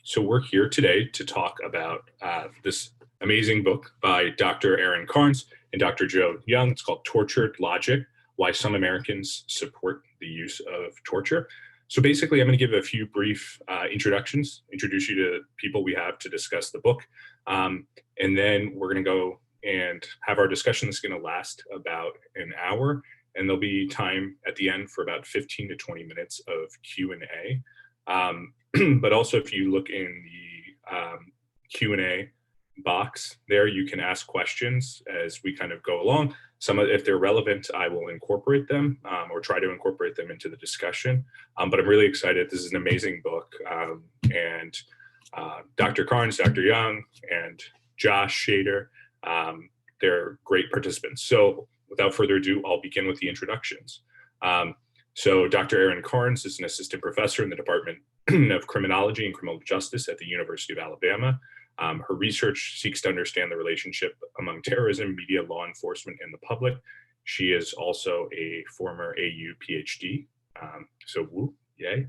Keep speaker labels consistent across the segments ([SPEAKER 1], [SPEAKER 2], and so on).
[SPEAKER 1] So we're here today to talk about this amazing book by Dr. Erin Kearns and Dr. Joe Young. It's called Tortured Logic: Why Some Americans Support the Use of Torture. So basically, I'm going to give a few brief introductions, introduce you to people we have to discuss the book. And then we're going to go and have our discussion. That's going to last about an hour. And there'll be time at the end for about 15 to 20 minutes of Q&A. But also, if you look in the Q&A box there, you can ask questions as we kind of go along. If they're relevant, I will incorporate them or try to incorporate them into the discussion. But I'm really excited. This is an amazing book. And Dr. Kearns, Dr. Young, and Josh Shader, they're great participants. So without further ado, I'll begin with the introductions. So Dr. Erin Kearns is an assistant professor in the Department of Criminology and Criminal Justice at the University of Alabama. Her research seeks to understand the relationship among terrorism, media, law enforcement, and the public. She is also a former AU PhD. So woo, yay.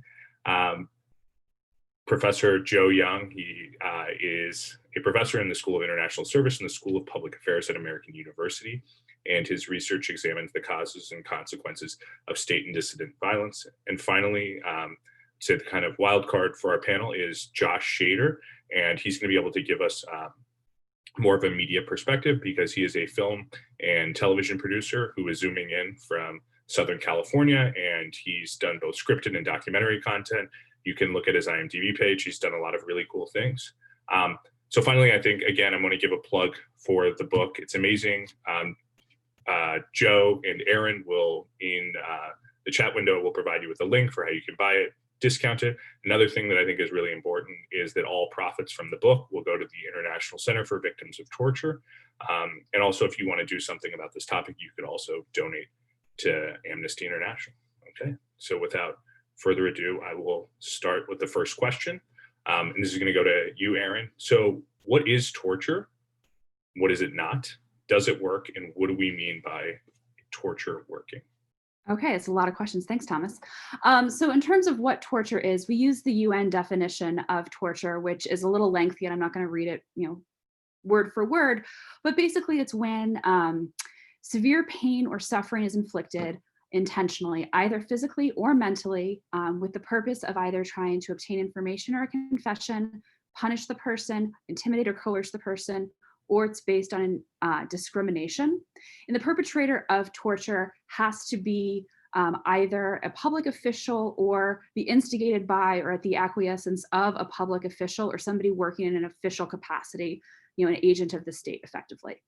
[SPEAKER 1] Professor Joe Young, he is a professor in the School of International Service and the School of Public Affairs at American University. And his research examines the causes and consequences of state and dissident violence. And finally, to the kind of wild card for our panel is Josh Shader, and he's going to be able to give us more of a media perspective because he is a film and television producer who is zooming in from Southern California, and he's done both scripted and documentary content. You can look at his IMDb page. He's done a lot of really cool things. So finally, I think, again, I'm going to give a plug for the book. It's amazing. Joe and Erin will, in the chat window, will provide you with a link for how you can buy it, discount it. Another thing that I think is really important is that all profits from the book will go to the International Center for Victims of Torture. And also, if you want to do something about this topic, you could also donate to Amnesty International. Okay, so without further ado, I will start with the first question. And this is going to go to you, Erin. So what is torture? What is it not? Does it work? And what do we mean by torture working?
[SPEAKER 2] Okay, it's a lot of questions. Thanks, Thomas. So in terms of what torture is, we use the UN definition of torture, which is a little lengthy, and I'm not going to read it, word for word. But basically, it's when severe pain or suffering is inflicted intentionally, either physically or mentally, with the purpose of either trying to obtain information or a confession, punish the person, intimidate or coerce the person, or it's based on discrimination. And the perpetrator of torture has to be either a public official or be instigated by or at the acquiescence of a public official or somebody working in an official capacity, an agent of the state effectively.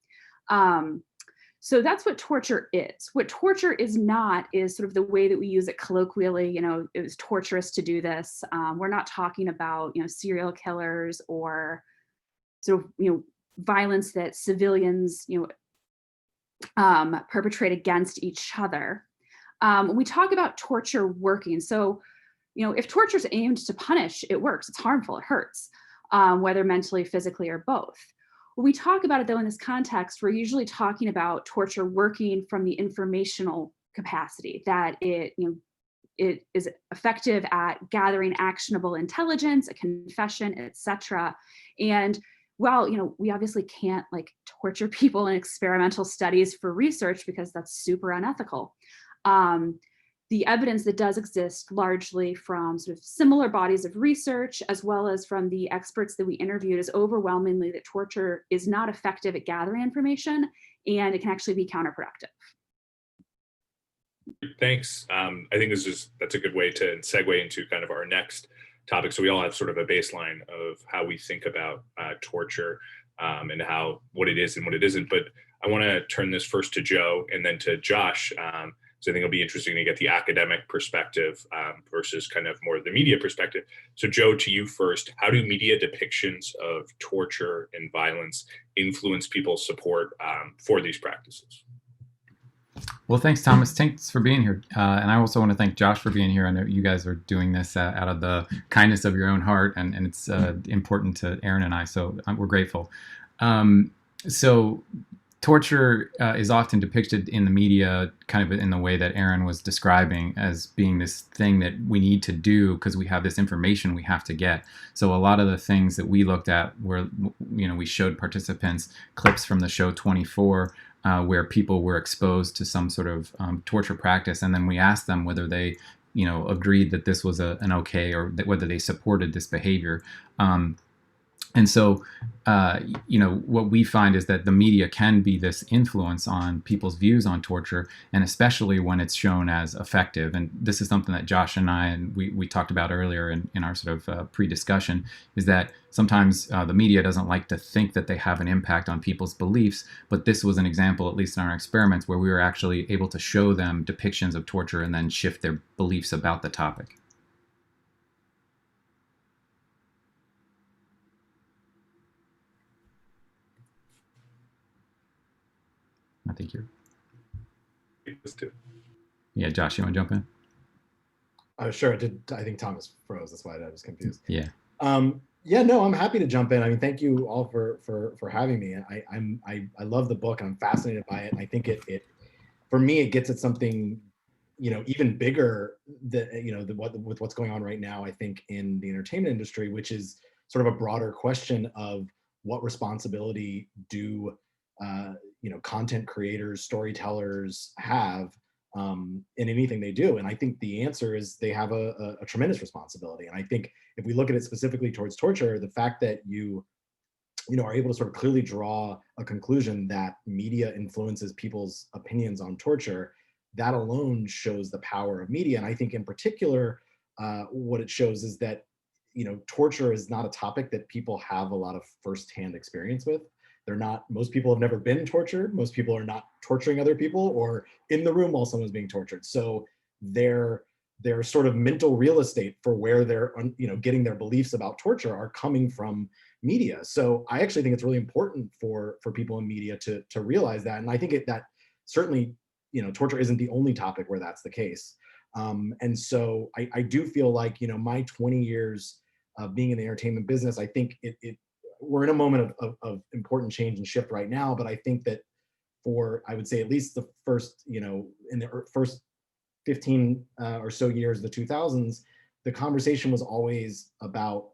[SPEAKER 2] So that's what torture is. What torture is not is sort of the way that we use it colloquially, it was torturous to do this. We're not talking about, serial killers or sort of, violence that civilians, perpetrate against each other. When we talk about torture working, so, if torture is aimed to punish, it works. It's harmful. It hurts, whether mentally, physically, or both. When we talk about it, though, in this context, we're usually talking about torture working from the informational capacity, that it is effective at gathering actionable intelligence, a confession, etc. And while, we obviously can't torture people in experimental studies for research because that's super unethical. The evidence that does exist largely from sort of similar bodies of research, as well as from the experts that we interviewed, is overwhelmingly that torture is not effective at gathering information, and it can actually be counterproductive.
[SPEAKER 1] Thanks. I think that's a good way to segue into kind of our next topic. So we all have sort of a baseline of how we think about torture and what it is and what it isn't. But I want to turn this first to Joe and then to Josh. So I think it'll be interesting to get the academic perspective versus kind of more the media perspective. So Joe, to you first, how do media depictions of torture and violence influence people's support for these practices?
[SPEAKER 3] Well, thanks, Thomas. Thanks for being here. And I also want to thank Josh for being here. I know you guys are doing this out of the kindness of your own heart, and it's important to Erin and I, so we're grateful. So torture is often depicted in the media kind of in the way that Erin was describing, as being this thing that we need to do because we have this information we have to get. So a lot of the things that we looked at were, we showed participants clips from the show 24 where people were exposed to some sort of torture practice, and then we asked them whether they agreed that this was an okay, or that whether they supported this behavior. And so, what we find is that the media can be this influence on people's views on torture, and especially when it's shown as effective. And this is something that Josh and I, and we talked about earlier in our sort of pre-discussion, is that sometimes the media doesn't like to think that they have an impact on people's beliefs. But this was an example, at least in our experiments, where we were actually able to show them depictions of torture and then shift their beliefs about the topic. I think you're. Yeah, Josh, you want to jump in?
[SPEAKER 4] Sure. I think Thomas froze. That's why I was confused.
[SPEAKER 3] Yeah.
[SPEAKER 4] Yeah. No, I'm happy to jump in. I mean, thank you all for having me. I love the book. I'm fascinated by it. And I think it for me, it gets at something, even bigger that with what's going on right now. I think in the entertainment industry, which is sort of a broader question of what responsibility do content creators, storytellers have in anything they do. And I think the answer is they have a tremendous responsibility. And I think if we look at it specifically towards torture, the fact that you are able to sort of clearly draw a conclusion that media influences people's opinions on torture, that alone shows the power of media. And I think in particular, what it shows is that, torture is not a topic that people have a lot of firsthand experience with. Most people have never been tortured. Most people are not torturing other people or in the room while someone's being tortured. So their sort of mental real estate for where they're, getting their beliefs about torture are coming from media. So I actually think it's really important for people in media to realize that. And I think that certainly, torture isn't the only topic where that's the case. And so I do feel like, my 20 years of being in the entertainment business, I think we're in a moment of important change and shift right now, but I think that I would say at least the first, in the first 15 or so years of the 2000s, the conversation was always about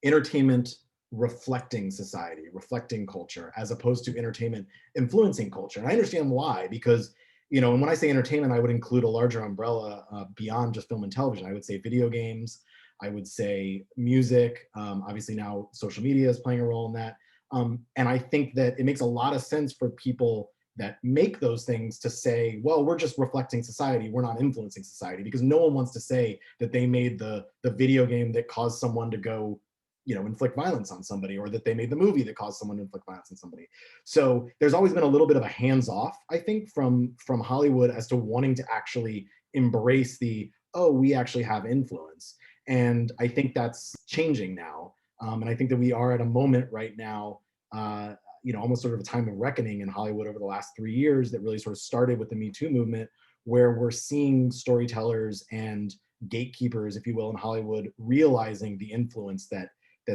[SPEAKER 4] entertainment reflecting society, reflecting culture, as opposed to entertainment influencing culture. And I understand why, because, and when I say entertainment, I would include a larger umbrella beyond just film and television. I would say video games, I would say music. Obviously now social media is playing a role in that. And I think that it makes a lot of sense for people that make those things to say, well, we're just reflecting society. We're not influencing society, because no one wants to say that they made the video game that caused someone to go, inflict violence on somebody, or that they made the movie that caused someone to inflict violence on somebody. So there's always been a little bit of a hands off, I think, from Hollywood as to wanting to actually embrace we actually have influence. And I think that's changing now. And I think that we are at a moment right now, almost sort of a time of reckoning in Hollywood over the last 3 years that really sort of started with the Me Too movement, where we're seeing storytellers and gatekeepers, if you will, in Hollywood realizing the influence that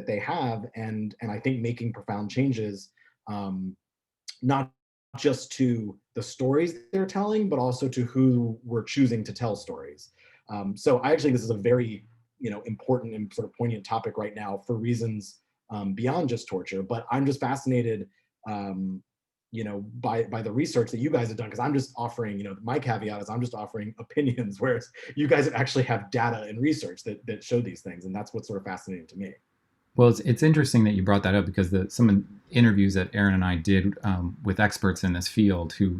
[SPEAKER 4] they have, and I think making profound changes, not just to the stories they're telling, but also to who we're choosing to tell stories. So I actually think this is a very important and sort of poignant topic right now for reasons beyond just torture. But I'm just fascinated, by the research that you guys have done, because I'm just offering, my caveat is I'm just offering opinions, whereas you guys actually have data and research that show these things, and that's what's sort of fascinating to me.
[SPEAKER 3] Well, it's interesting that you brought that up, because some interviews that Erin and I did with experts in this field who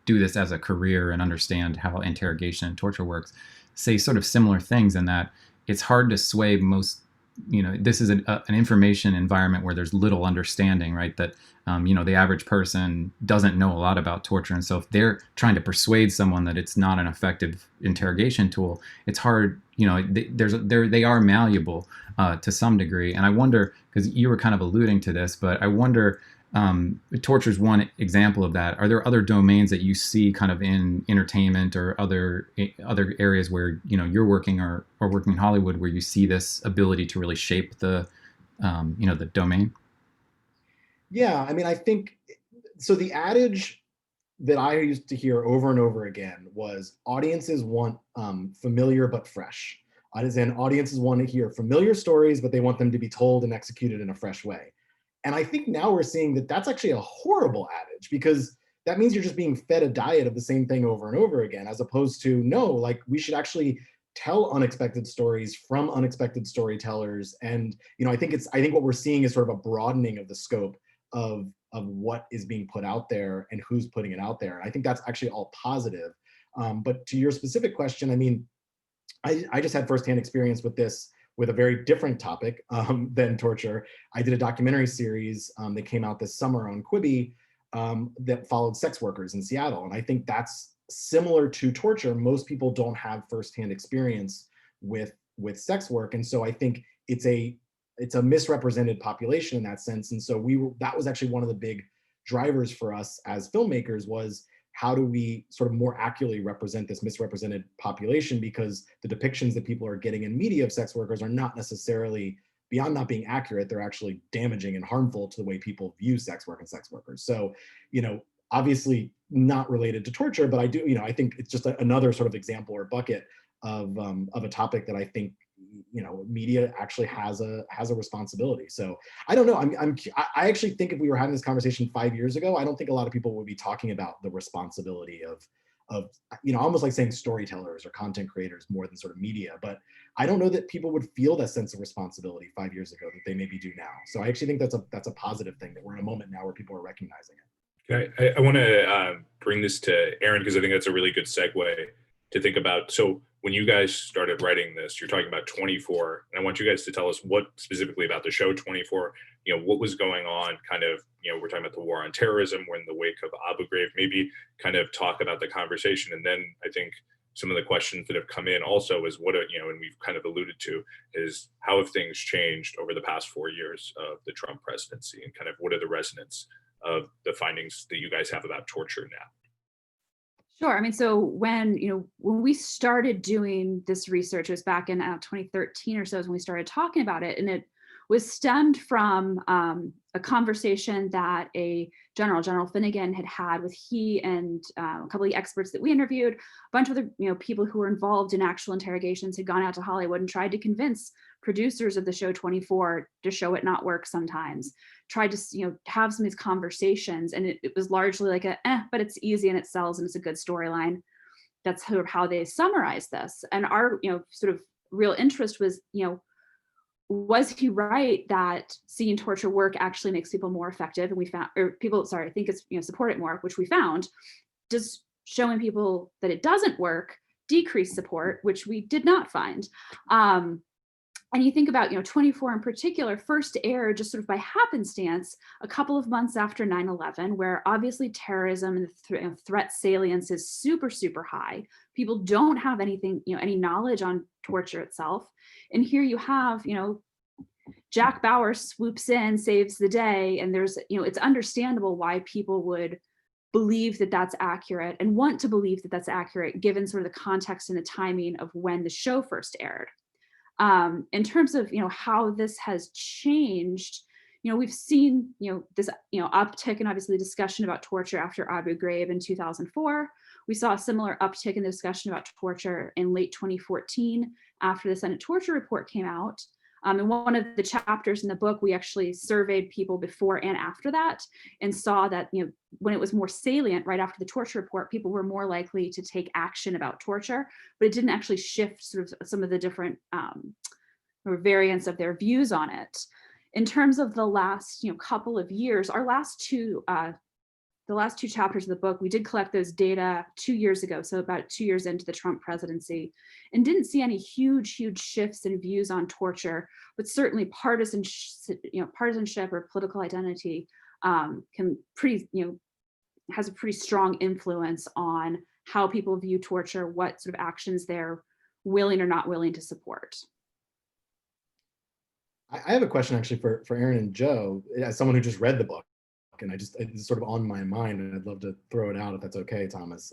[SPEAKER 3] do this as a career and understand how interrogation and torture works say sort of similar things, in that it's hard to sway most. This is an information environment where there's little understanding, right? That the average person doesn't know a lot about torture, and so if they're trying to persuade someone that it's not an effective interrogation tool, it's hard. They are malleable to some degree, and I wonder, because you were kind of alluding to this, but I wonder. Torture is one example of that. Are there other domains that you see kind of in entertainment or other areas where you're working or working in Hollywood, where you see this ability to really shape the the domain?
[SPEAKER 4] Yeah, I mean, I think so the adage that I used to hear over and over again was audiences want familiar but fresh. As in, audiences want to hear familiar stories, but they want them to be told and executed in a fresh way. And I think now we're seeing that that's actually a horrible adage, because that means you're just being fed a diet of the same thing over and over again, as opposed to, no, like we should actually tell unexpected stories from unexpected storytellers. And I think what we're seeing is sort of a broadening of the scope of what is being put out there and who's putting it out there. And I think that's actually all positive. But to your specific question, I mean, I just had firsthand experience with this, with a very different topic than torture. I did a documentary series that came out this summer on Quibi that followed sex workers in Seattle. And I think that's similar to torture. Most people don't have firsthand experience with sex work. And so I think it's a misrepresented population in that sense. And so that was actually one of the big drivers for us as filmmakers, was how do we sort of more accurately represent this misrepresented population, because the depictions that people are getting in media of sex workers are not necessarily, beyond not being accurate, they're actually damaging and harmful to the way people view sex work and sex workers. So, obviously not related to torture, but I think it's just another sort of example or bucket of a topic that I think media actually has a responsibility. So I don't know. I actually think if we were having this conversation 5 years ago, I don't think a lot of people would be talking about the responsibility of almost like saying storytellers or content creators more than sort of media. But I don't know that people would feel that sense of responsibility 5 years ago that they maybe do now. So I actually think that's a positive thing, that we're in a moment now where people are recognizing it.
[SPEAKER 1] Okay. I want to bring this to Erin, because I think that's a really good segue to think about. So when you guys started writing this, you're talking about 24, and I want you guys to tell us what specifically about the show 24, what was going on, kind of, we're talking about the war on terrorism, we're in the wake of Abu Ghraib, maybe kind of talk about the conversation. And then I think some of the questions that have come in also is what, and we've kind of alluded to, is how have things changed over the past 4 years of the Trump presidency, and kind of what are the resonance of the findings that you guys have about torture now?
[SPEAKER 2] Sure. I mean, so when we started doing this research, it was back in 2013 or so is when we started talking about it, and it was stemmed from a conversation that General Finnegan had with he and a couple of experts that we interviewed. A bunch of the people who were involved in actual interrogations had gone out to Hollywood and tried to convince producers of the show 24 to show it not work sometimes. Tried to have some of these conversations, and it was largely like but it's easy and it sells and it's a good storyline. That's sort of how they summarized this. And our sort of real interest was he right that seeing torture work actually makes people more effective? And we found, I think it's support it more, which we found. Does showing people that it doesn't work decrease support, which we did not find. And you think about, 24 in particular, first aired just sort of by happenstance a couple of months after 9/11, where obviously terrorism and the threat salience is super, super high. People don't have anything, any knowledge on torture itself. And here you have, Jack Bauer swoops in, saves the day, and there's, it's understandable why people would believe that that's accurate and want to believe that that's accurate, given sort of the context and the timing of when the show first aired. In terms of how this has changed, we've seen this uptick in obviously the discussion about torture after Abu Ghraib in 2004. We saw a similar uptick in the discussion about torture in late 2014 after the Senate torture report came out. In one of the chapters in the book, we actually surveyed people before and after that, and saw that when it was more salient right after the torture report, people were more likely to take action about torture, but it didn't actually shift sort of some of the different or variants of their views on it. In terms of the last couple of years, our the last two chapters of the book, we did collect those data 2 years ago, so about 2 years into the Trump presidency, and didn't see any huge shifts in views on torture, but certainly partisanship or political identity has a pretty strong influence on how people view torture, what sort of actions they're willing or not willing to support.
[SPEAKER 4] I have a question actually for Erin and Joe, as someone who just read the book. And it's sort of on my mind, and I'd love to throw it out if that's okay, Thomas.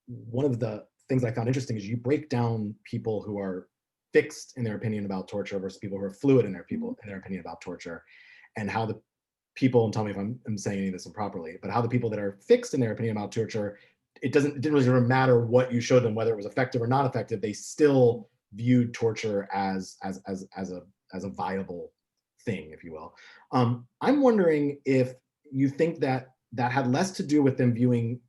[SPEAKER 4] One of the things I found interesting is you break down people who are fixed in their opinion about torture versus people who are fluid in their opinion about torture, and how people, and tell me if I'm saying any of this improperly, but how the people that are fixed in their opinion about torture, it didn't really matter what you showed them, whether it was effective or not effective, they still viewed torture as a viable thing, if you will. I'm wondering if you think that had less to do with them viewing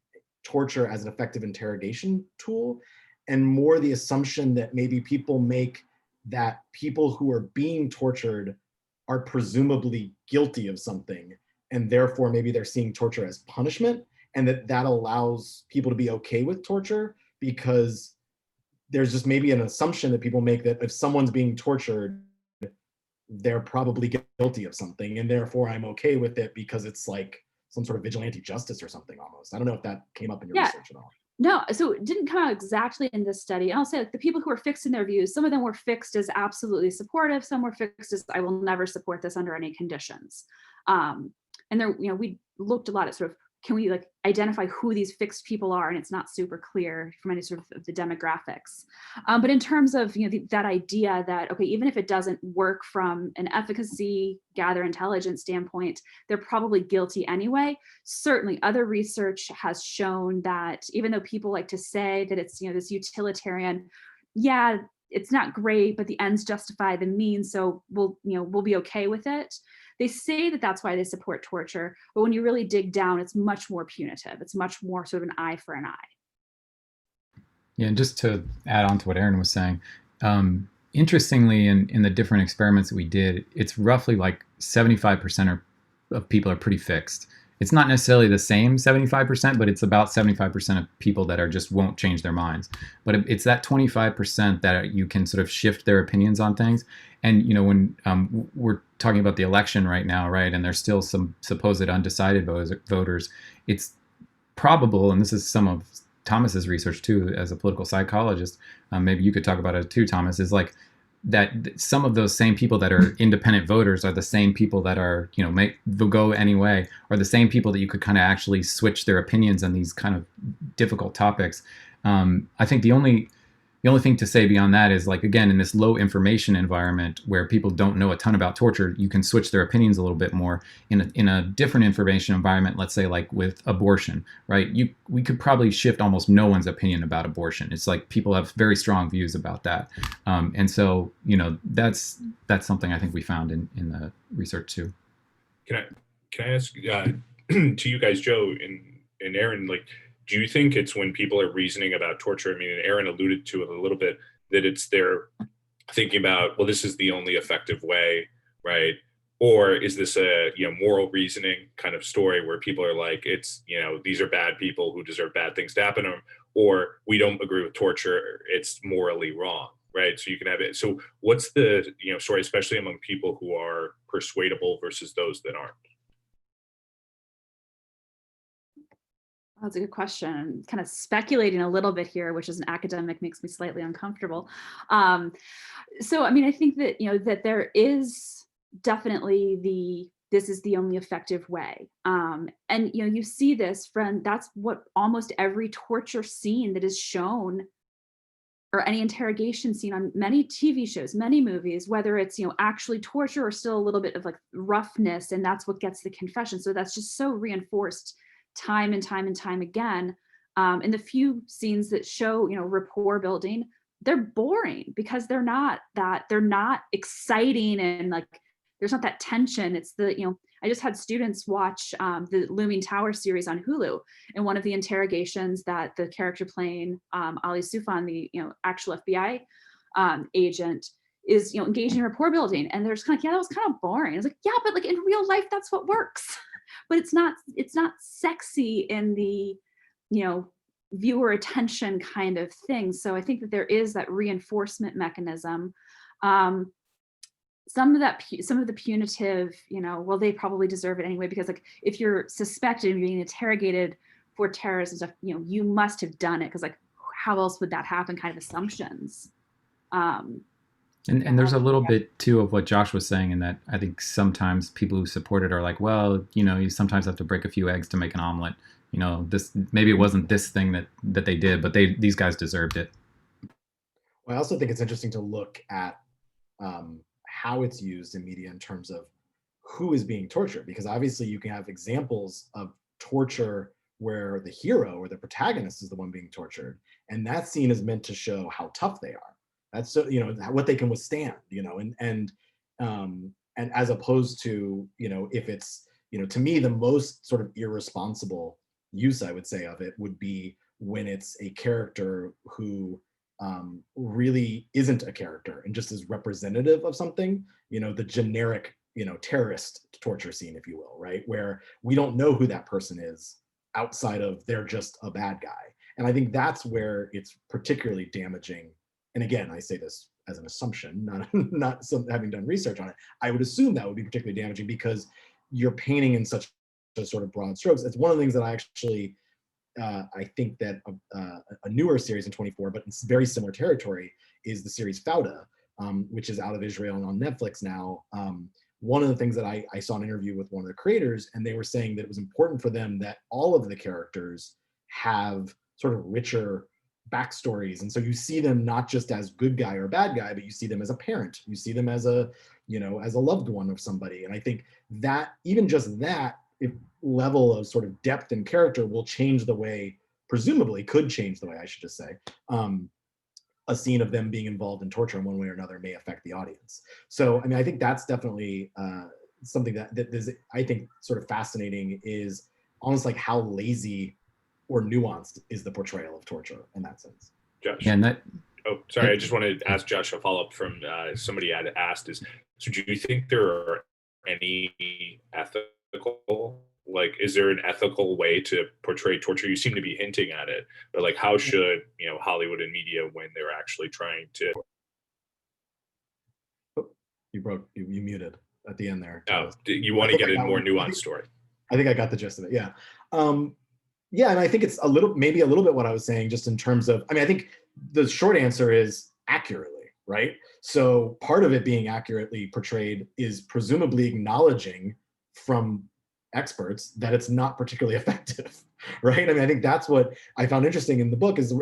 [SPEAKER 4] torture as an effective interrogation tool, and more the assumption that maybe people make that people who are being tortured are presumably guilty of something, and therefore maybe they're seeing torture as punishment, and that allows people to be okay with torture, because there's just maybe an assumption that people make that if someone's being tortured, they're probably guilty of something, and therefore I'm okay with it because it's like some sort of vigilante justice or something almost. I don't know if that came up in your research at all.
[SPEAKER 2] No, so it didn't come out exactly in this study. And I'll say, like, the people who were fixed in their views, some of them were fixed as absolutely supportive, some were fixed as I will never support this under any conditions. And there, we looked a lot at sort of, can we like identify who these fixed people are? And it's not super clear from any sort of the demographics. But in terms of that idea that, okay, even if it doesn't work from an efficacy, gather intelligence standpoint, they're probably guilty anyway. Certainly other research has shown that even though people like to say that it's this utilitarian, yeah, it's not great, but the ends justify the means, so we'll be okay with it. They say that that's why they support torture, but when you really dig down, it's much more punitive. It's much more sort of an eye for an eye.
[SPEAKER 3] Yeah, and just to add on to what Erin was saying, interestingly, in the different experiments that we did, it's roughly like 75% of people are pretty fixed. It's not necessarily the same 75%, but it's about 75% of people that are just won't change their minds. But it's that 25% that you can sort of shift their opinions on things. And when we're talking about the election right now, right, and there's still some supposed undecided voters, it's probable, and this is some of Thomas's research too, as a political psychologist, maybe you could talk about it too, Thomas, is like that some of those same people that are independent voters are the same people that are, they'll go anyway, or the same people that you could kind of actually switch their opinions on these kind of difficult topics. I think the only thing to say beyond that is, like, again, in this low information environment where people don't know a ton about torture, you can switch their opinions a little bit more. In a different information environment, let's say like with abortion, right? We could probably shift almost no one's opinion about abortion. It's like people have very strong views about that. And so, that's something I think we found in the research too.
[SPEAKER 1] Can I ask to you guys, Joe and Erin, like, do you think it's when people are reasoning about torture? I mean, and Erin alluded to it a little bit, that it's they're thinking about, well, this is the only effective way, right? Or is this a moral reasoning kind of story where people are like, it's these are bad people who deserve bad things to happen to them, or we don't agree with torture, it's morally wrong, right? So you can have it. So what's the story, especially among people who are persuadable versus those that aren't?
[SPEAKER 2] That's a good question. Kind of speculating a little bit here, which as an academic makes me slightly uncomfortable. So, I mean, I think that, that there is definitely this is the only effective way. And, you see this that's what almost every torture scene that is shown, or any interrogation scene on many TV shows, many movies, whether it's, actually torture or still a little bit of like roughness, and that's what gets the confession. So that's just so reinforced time and time and time again. And the few scenes that show, rapport building, they're boring because they're not exciting, and like there's not that tension. It's I just had students watch the Looming Tower series on Hulu, and one of the interrogations that the character playing Ali Soufan, the actual FBI agent, is engaged in rapport building, and they're just kind of, yeah, that was kind of boring. I was like, yeah, but like in real life, that's what works. But it's not sexy in the viewer attention kind of thing. So I think that there is that reinforcement mechanism. Some of the punitive, well, they probably deserve it anyway, because like if you're suspected of being interrogated for terrorism stuff, you must have done it, because like how else would that happen kind of assumptions.
[SPEAKER 3] And there's a little bit too of what Josh was saying, in that I think sometimes people who support it are like, well, you sometimes have to break a few eggs to make an omelet. This maybe it wasn't this thing that they did, but these guys deserved it.
[SPEAKER 4] Well, I also think it's interesting to look at how it's used in media in terms of who is being tortured, because obviously you can have examples of torture where the hero or the protagonist is the one being tortured, and that scene is meant to show how tough they are. That's so, you know, what they can withstand, you know, and as opposed to, you know, if it's, you know, to me the most sort of irresponsible use, I would say, of it would be when it's a character who really isn't a character and just is representative of something, you know, the generic, you know, terrorist torture scene, if you will, right? Where we don't know who that person is outside of they're just a bad guy. And I think that's where it's particularly damaging. And again, I say this as an assumption, not having done research on it. I would assume that would be particularly damaging because you're painting in such a sort of broad strokes. It's one of the things that I actually, I think that a newer series in 24, but it's very similar territory, is the series Fauda, which is out of Israel and on Netflix now. One of the things that I saw an interview with one of the creators, and they were saying that it was important for them that all of the characters have sort of richer backstories. And so you see them not just as good guy or bad guy, but you see them as a parent, you see them as a, you know, as a loved one of somebody. And I think that even just that level of sort of depth and character will change the way, presumably could change the way, I should just say, a scene of them being involved in torture in one way or another may affect the audience. So, I mean, I think that's definitely something that is, I think, sort of fascinating, is almost like how lazy or nuanced is the portrayal of torture in that sense.
[SPEAKER 1] Josh.
[SPEAKER 3] Yeah, and that,
[SPEAKER 1] Oh, sorry. I just wanted to ask Josh a follow-up from somebody had asked is, so do you think there are any ethical, like, is there an ethical way to portray torture? You seem to be hinting at it, but like, how should, you know, Hollywood and media, when they're actually trying to...
[SPEAKER 4] You muted at the end there.
[SPEAKER 1] Oh, you want to get a more nuanced story.
[SPEAKER 4] I think I got the gist of it. Yeah. Yeah, and I think it's maybe a little bit what I was saying, just in terms of, I mean, I think the short answer is accurately, right? So part of it being accurately portrayed is presumably acknowledging from experts that it's not particularly effective, right? I mean, I think that's what I found interesting in the book is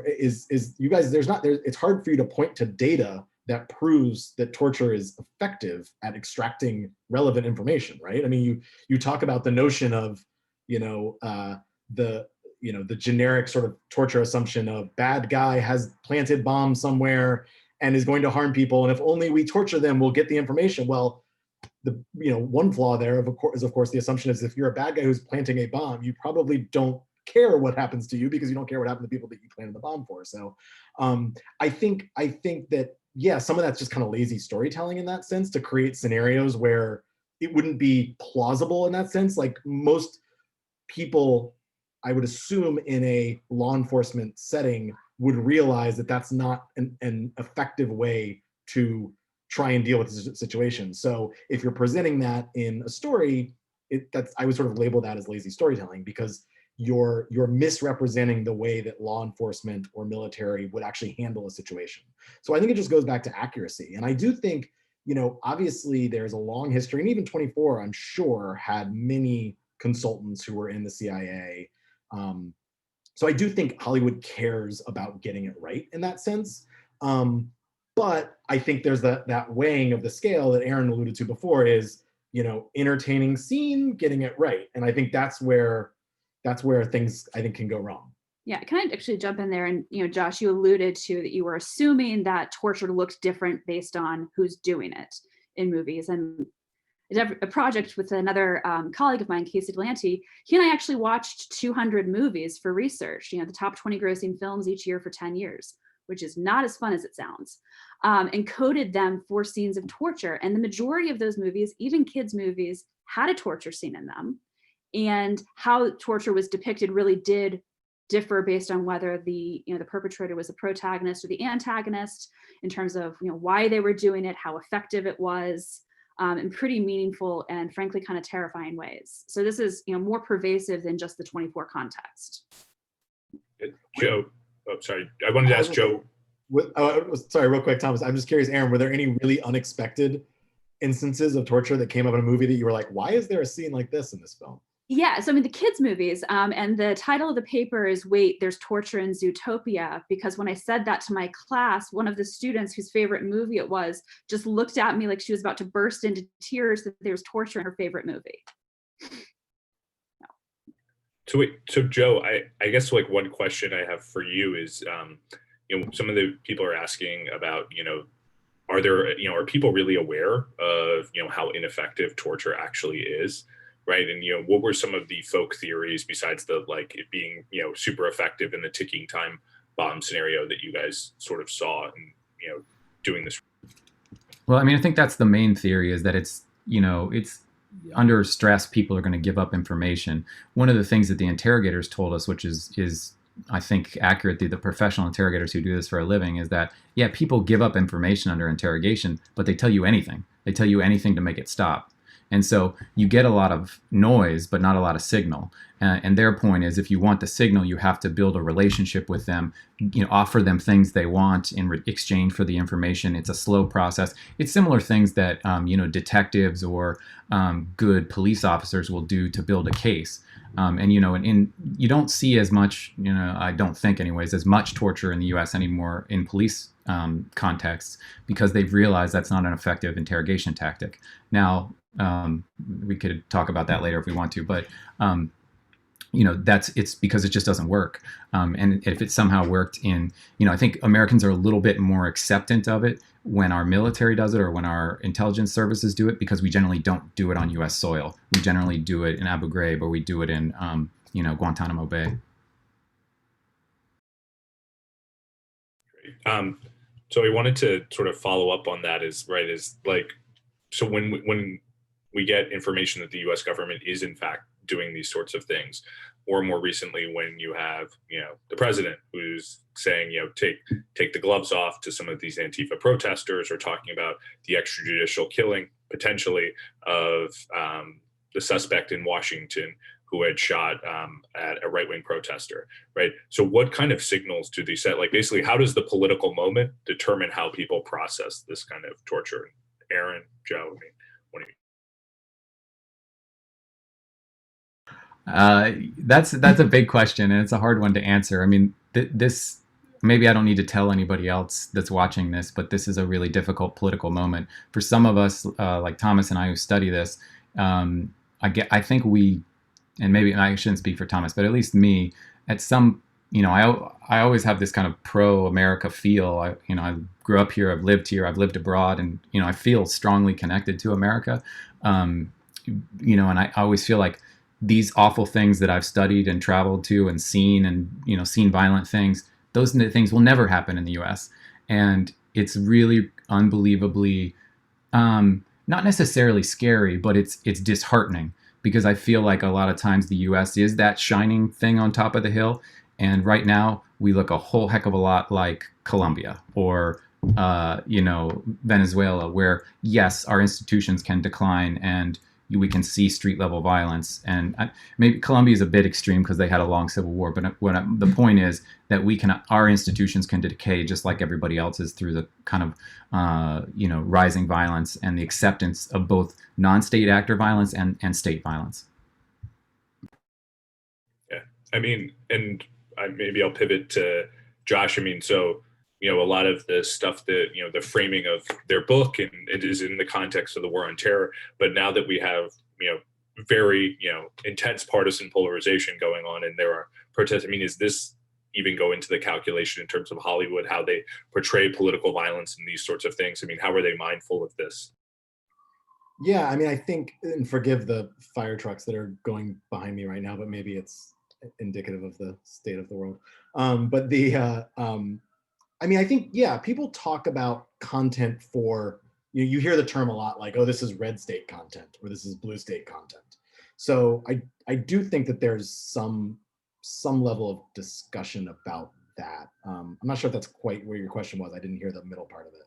[SPEAKER 4] you guys, it's hard for you to point to data that proves that torture is effective at extracting relevant information, right? I mean, you talk about the notion of, you know, the generic sort of torture assumption of bad guy has planted bombs somewhere and is going to harm people, and if only we torture them, we'll get the information. Well, one flaw there is of course the assumption is if you're a bad guy who's planting a bomb, you probably don't care what happens to you because you don't care what happened to people that you planted the bomb for. So I think that, yeah, some of that's just kind of lazy storytelling in that sense, to create scenarios where it wouldn't be plausible in that sense. Like most people, I would assume, in a law enforcement setting would realize that that's not an effective way to try and deal with the situation. So if you're presenting that in a story, I would sort of label that as lazy storytelling, because you're misrepresenting the way that law enforcement or military would actually handle a situation. So I think it just goes back to accuracy. And I do think, you know, obviously there's a long history, and even 24, I'm sure, had many consultants who were in the CIA. So I do think Hollywood cares about getting it right in that sense. But I think there's that weighing of the scale that Erin alluded to before, is, you know, entertaining scene, getting it right. And I think that's where things, I think, can go wrong.
[SPEAKER 2] Yeah, can I actually jump in there? And, you know, Josh, you alluded to that you were assuming that torture looked different based on who's doing it in movies. And a project with another colleague of mine, Casey Delanty, he and I actually watched 200 movies for research, you know, the top 20 grossing films each year for 10 years, which is not as fun as it sounds, and coded them for scenes of torture. And the majority of those movies, even kids' movies, had a torture scene in them. And how torture was depicted really did differ based on whether the perpetrator was the protagonist or the antagonist, in terms of, you know, why they were doing it, how effective it was, in pretty meaningful and frankly kind of terrifying ways. So this is, you know, more pervasive than just the 24 context.
[SPEAKER 1] Joe, oh, sorry, I wanted to ask Joe.
[SPEAKER 4] Sorry, real quick, Thomas, I'm just curious, Erin, were there any really unexpected instances of torture that came up in a movie that you were like, why is there a scene like this in this film?
[SPEAKER 2] Yeah, so I mean the kids' movies, and the title of the paper is "Wait, There's Torture in Zootopia," because when I said that to my class, one of the students whose favorite movie it was just looked at me like she was about to burst into tears that there's torture in her favorite movie.
[SPEAKER 1] So wait, so Joe, I guess like one question I have for you is, some of the people are asking about, are there, are people really aware of, how ineffective torture actually is, right? And, what were some of the folk theories besides the, like it being, super effective in the ticking time bomb scenario that you guys sort of saw and, doing this?
[SPEAKER 3] Well, I mean, I think that's the main theory, is that it's under stress, people are going to give up information. One of the things that the interrogators told us, which is I think accurate, the professional interrogators who do this for a living, is that, yeah, people give up information under interrogation, but they tell you anything. They tell you anything to make it stop. And so you get a lot of noise, but not a lot of signal. And their point is, if you want the signal, you have to build a relationship with them, offer them things they want in exchange for the information. It's a slow process. It's similar things that, detectives or good police officers will do to build a case. And you don't see as much, I don't think anyways, as much torture in the U.S. anymore in police contexts, because they've realized that's not an effective interrogation tactic. Now, we could talk about that later if we want to, but it's because it just doesn't work. And if it somehow worked in, I think Americans are a little bit more acceptant of it when our military does it or when our intelligence services do it, because we generally don't do it on U.S. soil. We generally do it in Abu Ghraib, or we do it in, Guantanamo Bay.
[SPEAKER 1] So I wanted to sort of follow up on that so when we get information that the U.S. government is in fact doing these sorts of things, or more recently when you have, the president who's saying, take the gloves off to some of these Antifa protesters, or talking about the extrajudicial killing potentially of the suspect in Washington who had shot at a right-wing protester, right? So what kind of signals do they set? Like basically, how does the political moment determine how people process this kind of torture? Erin, Joe, I mean, what do you?
[SPEAKER 3] That's a big question, and it's a hard one to answer. I mean, this maybe I don't need to tell anybody else that's watching this, but this is a really difficult political moment for some of us, like Thomas and I, who study this. I think we, and maybe I shouldn't speak for Thomas, but at least me, at some, I always have this kind of pro-America feel. I grew up here, I've lived here, I've lived abroad, and I feel strongly connected to America. And I always feel like these awful things that I've studied and traveled to and seen, and seen violent things, those things will never happen in the U.S. And it's really unbelievably, not necessarily scary, but it's disheartening, because I feel like a lot of times the U.S. is that shining thing on top of the hill, and right now we look a whole heck of a lot like Colombia or Venezuela, where yes, our institutions can decline and we can see street level violence. And maybe Colombia is a bit extreme because they had a long civil war, but the point is that our institutions can decay just like everybody else's through the kind of rising violence and the acceptance of both non-state actor violence and state violence.
[SPEAKER 1] Yeah, I mean, and maybe I'll pivot to Josh. I mean, so a lot of the stuff that the framing of their book, and it is in the context of the war on terror. But now that we have very intense partisan polarization going on, and there are protests, I mean, is this even go into the calculation in terms of Hollywood, how they portray political violence and these sorts of things? I mean, how are they mindful of this?
[SPEAKER 4] Yeah, I mean, I think, and forgive the fire trucks that are going behind me right now, but maybe it's indicative of the state of the world. But I mean, I think, yeah, people talk about content for, you hear the term a lot, like, oh, this is red state content, or this is blue state content. So I do think that there's some level of discussion about that. I'm not sure if that's quite where your question was. I didn't hear the middle part of it.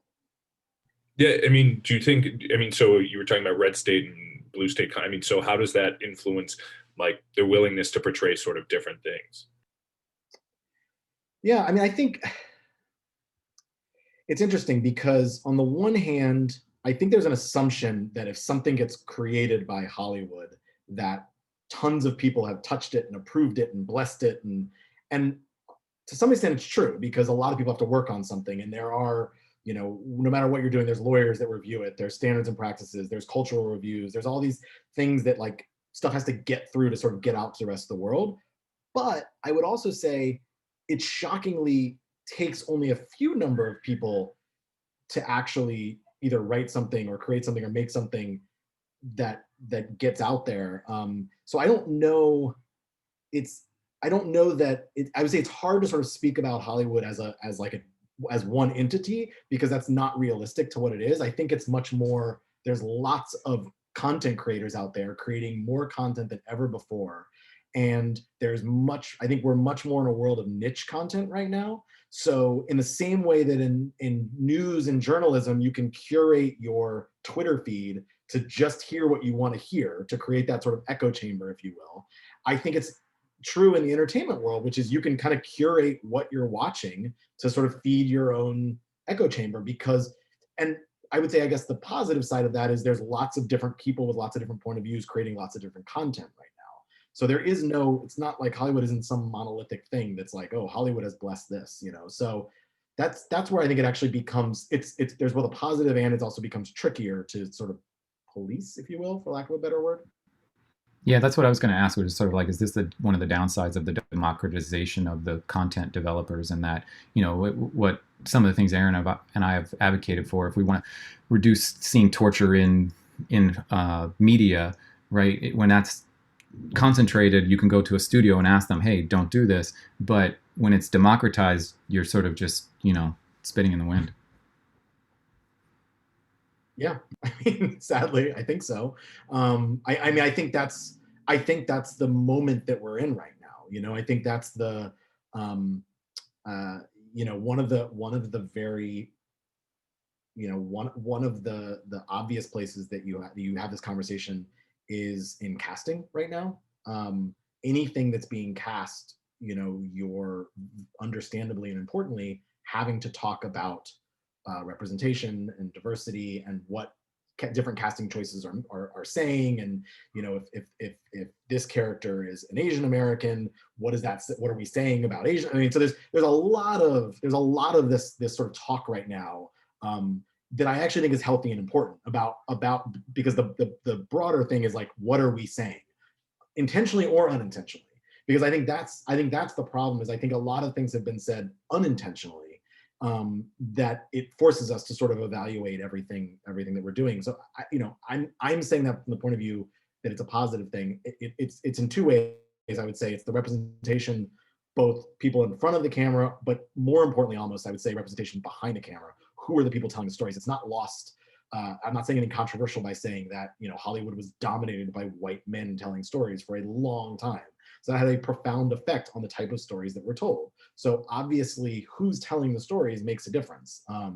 [SPEAKER 1] Yeah, I mean, do you think, I mean, so you were talking about red state and blue state, I mean, so how does that influence like their willingness to portray sort of different things?
[SPEAKER 4] Yeah, I mean, I think it's interesting because on the one hand, I think there's an assumption that if something gets created by Hollywood, that tons of people have touched it and approved it and blessed it, and to some extent it's true, because a lot of people have to work on something, and there are, you know, no matter what you're doing, there's lawyers that review it, there's standards and practices, there's cultural reviews, there's all these things that like stuff has to get through to sort of get out to the rest of the world. But I would also say it shockingly takes only a few number of people to actually either write something or create something or make something that gets out there. So I don't know. I don't know that I would say it's hard to sort of speak about Hollywood as one entity, because that's not realistic to what it is. I think it's much more. There's lots of content creators out there creating more content than ever before, and I think we're much more in a world of niche content right now. So in the same way that in news and journalism, you can curate your Twitter feed to just hear what you want to hear, to create that sort of echo chamber, if you will. I think it's true in the entertainment world, which is you can kind of curate what you're watching to sort of feed your own echo chamber, and I would say, I guess the positive side of that is there's lots of different people with lots of different point of views creating lots of different content right now. So it's not like Hollywood isn't some monolithic thing that's like, oh, Hollywood has blessed this, you know? So that's where I think it actually becomes, there's both a positive and it also becomes trickier to sort of police, if you will, for lack of a better word.
[SPEAKER 3] Yeah, that's what I was going to ask, which is sort of like, is this one of the downsides of the democratization of the content developers, and that, you know, what some of the things Erin and I have advocated for, if we want to reduce seeing torture in media, right? When that's concentrated, you can go to a studio and ask them, hey, don't do this. But when it's democratized, you're sort of just, you know, spitting in the wind.
[SPEAKER 4] Yeah, I mean, sadly, I think so. I mean, I think that's the moment that we're in right now. You know, I think that's the, you know, one of the very, you know, one of the obvious places that you have this conversation is in casting right now. Anything that's being cast, you know, you're understandably and importantly having to talk about representation and diversity and what different casting choices are saying. And you know, if this character is an Asian American, what are we saying about Asian? I mean, so there's a lot of this sort of talk right now, that I actually think is healthy and important about because the broader thing is like, what are we saying, intentionally or unintentionally? Because I think that's the problem, is I think a lot of things have been said unintentionally, that it forces us to sort of evaluate everything that we're doing. So I'm saying that from the point of view that it's a positive thing. It's in two ways. I would say it's the representation, both people in front of the camera, but more importantly, almost I would say representation behind the camera. Who are the people telling the stories? It's not lost. I'm not saying anything controversial by saying that, you know, Hollywood was dominated by white men telling stories for a long time. So that had a profound effect on the type of stories that were told. So obviously, who's telling the stories makes a difference. I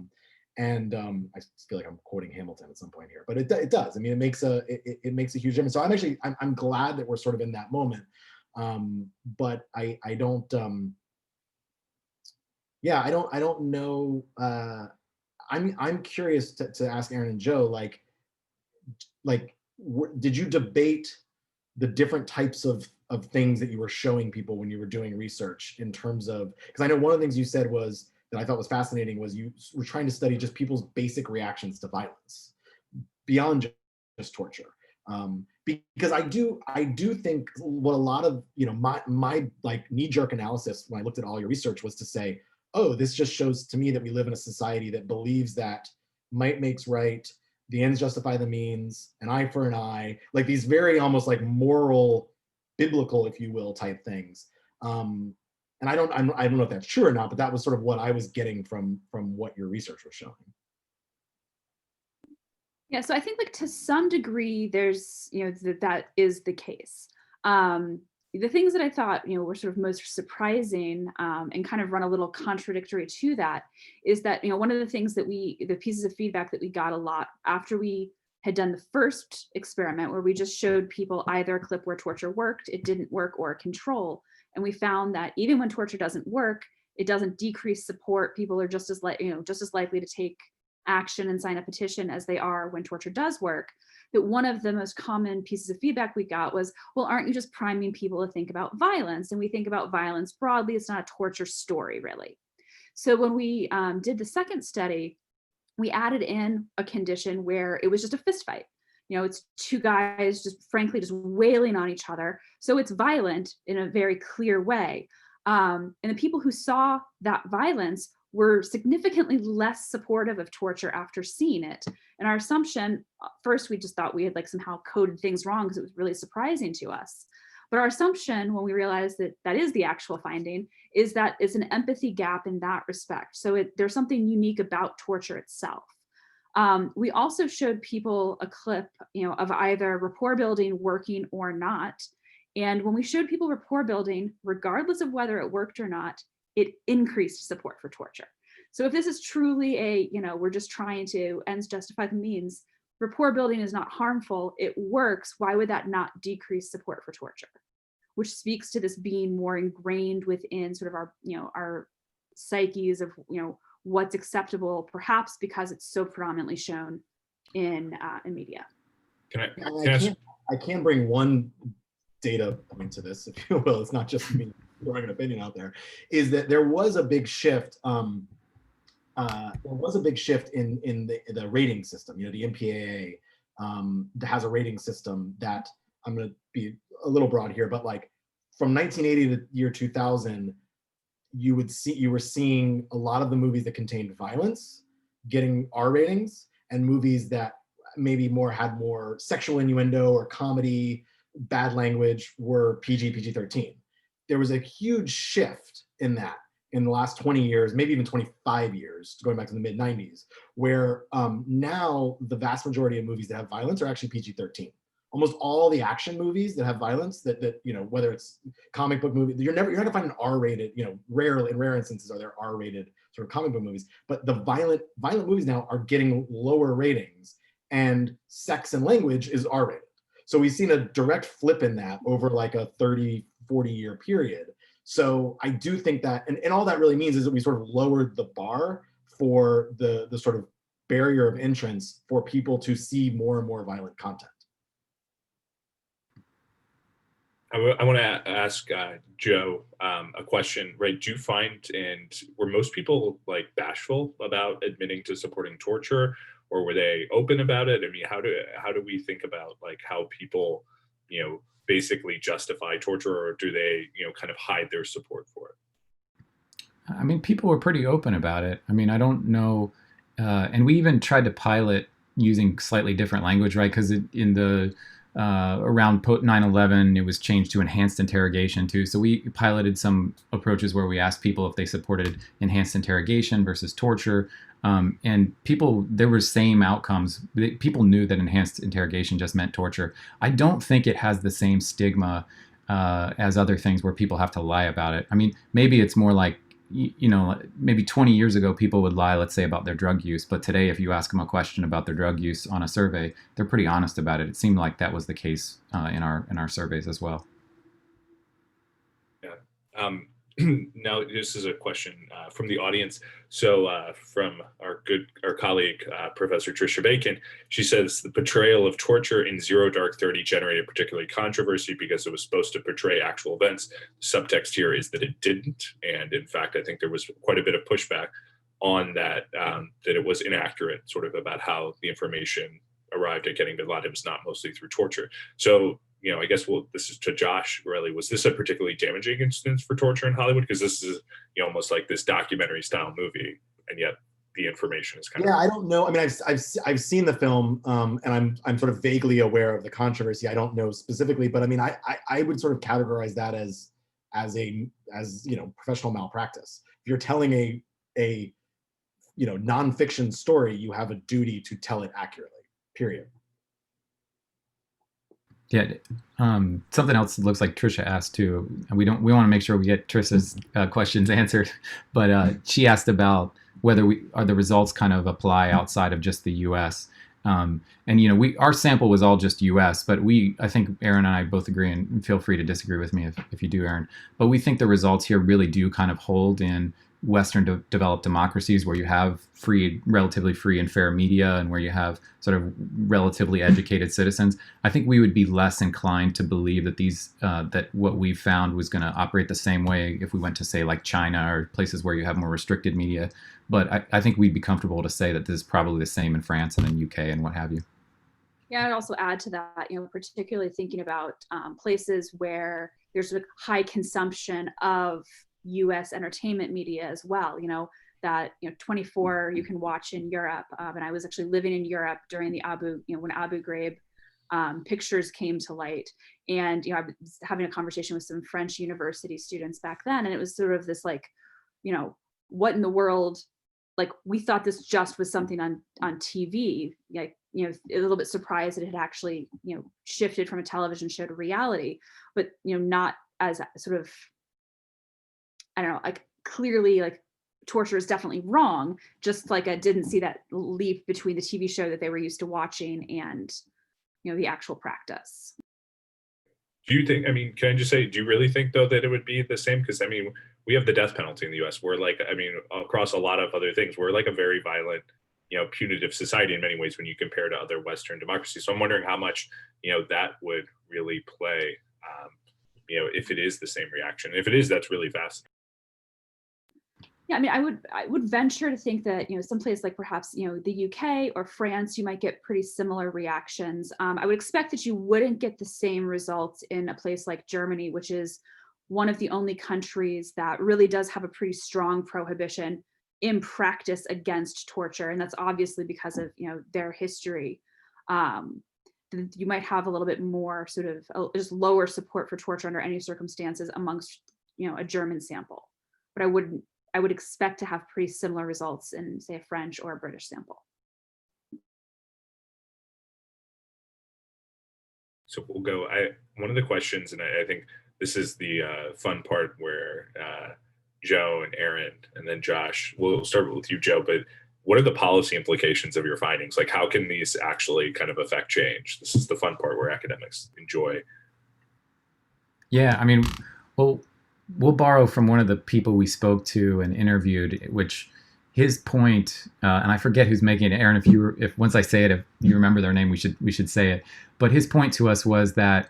[SPEAKER 4] feel like I'm quoting Hamilton at some point here, but it does. I mean, it makes a huge difference. So I'm glad that we're sort of in that moment. But I don't. I don't know. I'm curious to ask Erin and Joe, did you debate the different types of things that you were showing people when you were doing research, in terms of, because I know one of the things you said was that I thought was fascinating was you were trying to study just people's basic reactions to violence beyond just torture. Because I do think what a lot of, you know, my like knee-jerk analysis when I looked at all your research was to say, oh, this just shows to me that we live in a society that believes that might makes right, the ends justify the means, an eye for an eye, like these very almost like moral, biblical, if you will, type things. And I don't know if that's true or not, but that was sort of what I was getting from what your research was showing.
[SPEAKER 2] Yeah, so I think like to some degree, there's, you know, that is the case. The things that I thought, you know, were sort of most surprising, and kind of run a little contradictory to that, is that, you know, one of the things that the pieces of feedback that we got a lot after we had done the first experiment, where we just showed people either a clip where torture worked, it didn't work, or a control. And we found that even when torture doesn't work, it doesn't decrease support. People are just as likely to take action and sign a petition as they are when torture does work, that one of the most common pieces of feedback we got was, well, aren't you just priming people to think about violence? And we think about violence broadly. It's not a torture story, really. So when we did the second study, we added in a condition where it was just a fist fight. It's two guys just frankly just wailing on each other. So it's violent in a very clear way. And the people who saw that violence were significantly less supportive of torture after seeing it. And our assumption, first, we just thought we had somehow coded things wrong because it was really surprising to us. But our assumption, when we realized that that is the actual finding, is that it's an empathy gap in that respect. So there's something unique about torture itself. We also showed people a clip, of either rapport building working or not. And when we showed people rapport building, regardless of whether it worked or not, it increased support for torture. So if this is truly we're just trying to ends justify the means, rapport building is not harmful, it works, why would that not decrease support for torture? Which speaks to this being more ingrained within sort of our, our psyches of, what's acceptable, perhaps because it's so predominantly shown in media.
[SPEAKER 4] I can bring one data point to this, if you will. It's not just me throwing an opinion out there. Is that there was a big shift. In the rating system. The MPAA has a rating system that, I'm going to be a little broad here, but from 1980 to the year 2000. You were seeing a lot of the movies that contained violence getting R ratings, and movies that maybe had more sexual innuendo or comedy, bad language were PG-13. There was a huge shift in that in the last 20 years, maybe even 25 years, going back to the mid 90s, where now the vast majority of movies that have violence are actually PG-13. Almost all the action movies that have violence, that whether it's comic book movies, you're not gonna find an R-rated, in rare instances are there R-rated sort of comic book movies, but the violent movies now are getting lower ratings, and sex and language is R-rated. So we've seen a direct flip in that over a 30, 40-year period. So I do think that, and all that really means is that we sort of lowered the bar for the sort of barrier of entrance for people to see more and more violent content.
[SPEAKER 1] I want to ask Joe a question, right? Do you find, and were most people bashful about admitting to supporting torture, or were they open about it? I mean, how do we think about how people, basically justify torture, or do they, kind of hide their support for it?
[SPEAKER 3] I mean, people were pretty open about it. I mean, I don't know, and we even tried to pilot using slightly different language, right? Because in the around 9/11, it was changed to enhanced interrogation too. So we piloted some approaches where we asked people if they supported enhanced interrogation versus torture. And there were same outcomes. People knew that enhanced interrogation just meant torture. I don't think it has the same stigma as other things where people have to lie about it. I mean, maybe it's more maybe 20 years ago, people would lie, let's say, about their drug use. But today, if you ask them a question about their drug use on a survey, they're pretty honest about it. It seemed like that was the case in our surveys as well.
[SPEAKER 1] Yeah. Now, this is a question from the audience. So from our colleague, Professor Tricia Bacon, she says the portrayal of torture in Zero Dark 30 generated particularly controversy because it was supposed to portray actual events. The subtext here is that it didn't. And in fact, I think there was quite a bit of pushback on that, that it was inaccurate, sort of about how the information arrived at getting bin Laden was not mostly through torture. So, I guess this is to Josh, really. Was this a particularly damaging instance for torture in Hollywood? Because this is, almost like this documentary style movie, and yet the information is kind of.
[SPEAKER 4] Yeah, I don't know. I mean, I've seen the film, and I'm sort of vaguely aware of the controversy. I don't know specifically, but I mean, I would sort of categorize that as professional malpractice. If you're telling a nonfiction story, you have a duty to tell it accurately. Period.
[SPEAKER 3] Yeah, something else that looks like Tricia asked too, and we want to make sure we get Tricia's questions answered, but she asked about whether the results kind of apply outside of just the U.S. And our sample was all just U.S., but I think Erin and I both agree, and feel free to disagree with me if you do, Erin. But we think the results here really do kind of hold in Western developed democracies where you have relatively free and fair media, and where you have sort of relatively educated citizens, I think we would be less inclined to believe that that what we found was going to operate the same way if we went to, say, like China or places where you have more restricted media. But I think we'd be comfortable to say that this is probably the same in France and in UK and what have you.
[SPEAKER 2] Yeah, I'd also add to that, particularly thinking about places where there's a high consumption of U.S. entertainment media as well. That 24 you can watch in Europe, and I was actually living in Europe during the when Abu Ghraib pictures came to light, and I was having a conversation with some French university students back then, and it was sort of this like, what in the world? Like, we thought this just was something on TV, like, a little bit surprised that it had actually, shifted from a television show to reality, but, not as sort of, I don't know, like, clearly, like, torture is definitely wrong, just like I didn't see that leap between the TV show that they were used to watching and, the actual practice.
[SPEAKER 1] Do you think, can I just say, do you really think, though, that it would be the same? Because, we have the death penalty in the US. We're like, across a lot of other things, we're like a very violent, punitive society in many ways when you compare to other Western democracies. So I'm wondering how much, that would really play, if it is the same reaction. If it is, that's really fast.
[SPEAKER 2] Yeah, I would venture to think that, someplace like perhaps, the UK or France, you might get pretty similar reactions. I would expect that you wouldn't get the same results in a place like Germany, which is one of the only countries that really does have a pretty strong prohibition in practice against torture. And that's obviously because of, their history. You might have a little bit more sort of just lower support for torture under any circumstances amongst, a German sample. But I would expect to have pretty similar results in, say, a French or a British sample.
[SPEAKER 1] So we'll go, one of the questions, and I think this is the fun part where Joe and Erin and then Josh, we'll start with you, Joe, but what are the policy implications of your findings? Like, how can these actually kind of affect change? This is the fun part where academics enjoy.
[SPEAKER 3] Yeah, we'll borrow from one of the people we spoke to and interviewed, which his point, and I forget who's making it. Erin, if once I say it, if you remember their name, we should say it. But his point to us was that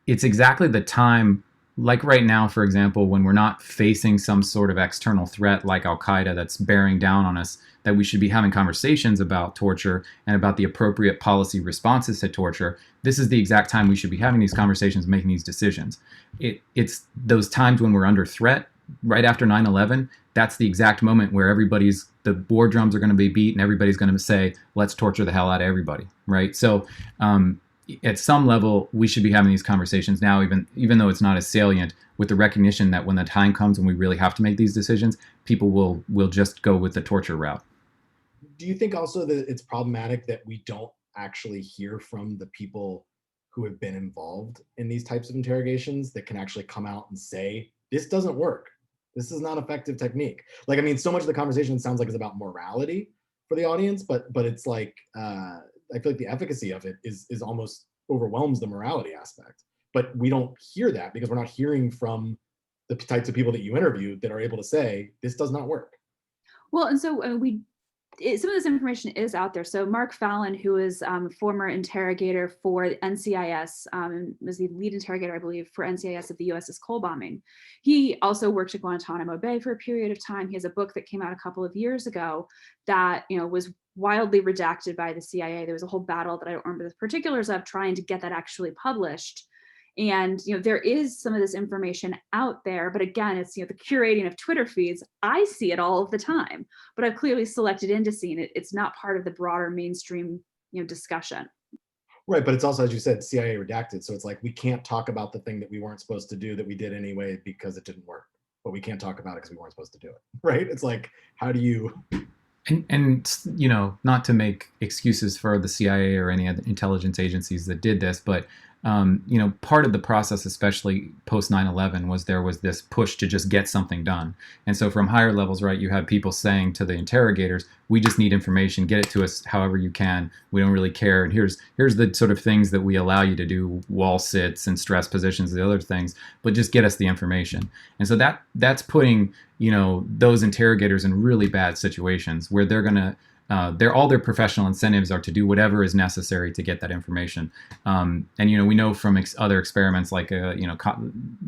[SPEAKER 3] it's exactly the time, like right now, for example, when we're not facing some sort of external threat like Al-Qaeda that's bearing down on us, that we should be having conversations about torture and about the appropriate policy responses to torture. This is the exact time we should be having these conversations, making these decisions. It's those times when we're under threat, right after 9/11, that's the exact moment where the war drums are going to be beat and everybody's going to say, let's torture the hell out of everybody, right? So at some level, we should be having these conversations now, even though it's not as salient, with the recognition that when the time comes when we really have to make these decisions, people will just go with the torture route.
[SPEAKER 4] Do you think also that it's problematic that we don't actually hear from the people who have been involved in these types of interrogations that can actually come out and say, this doesn't work, this is not effective technique? Like, so much of the conversation sounds like it's about morality for the audience, but it's like, I feel like the efficacy of it is almost overwhelms the morality aspect. But we don't hear that because we're not hearing from the types of people that you interviewed that are able to say, this does not work.
[SPEAKER 2] Well, and so some of this information is out there. So Mark Fallon, who is a former interrogator for NCIS, was the lead interrogator, I believe, for NCIS at the USS Cole bombing. He also worked at Guantanamo Bay for a period of time. He has a book that came out a couple of years ago that was wildly redacted by the CIA. There was a whole battle that I don't remember the particulars of, trying to get that actually published. And there is some of this information out there, but again, it's the curating of Twitter feeds. I see it all of the time, but I've clearly selected into seeing it. It's not part of the broader mainstream discussion.
[SPEAKER 4] Right, but it's also, as you said, CIA redacted. So it's like, we can't talk about the thing that we weren't supposed to do that we did anyway because it didn't work, but we can't talk about it because we weren't supposed to do it. Right? It's like, how do you?
[SPEAKER 3] And not to make excuses for the CIA or any other intelligence agencies that did this, but part of the process, especially post 9/11, was there was this push to just get something done. And so from higher levels, right, you had people saying to the interrogators, we just need information, get it to us however you can. We don't really care. And here's the sort of things that we allow you to do, wall sits and stress positions, the other things, but just get us the information. And so that's putting, those interrogators in really bad situations where they're going to, all their professional incentives are to do whatever is necessary to get that information. And we know from other experiments like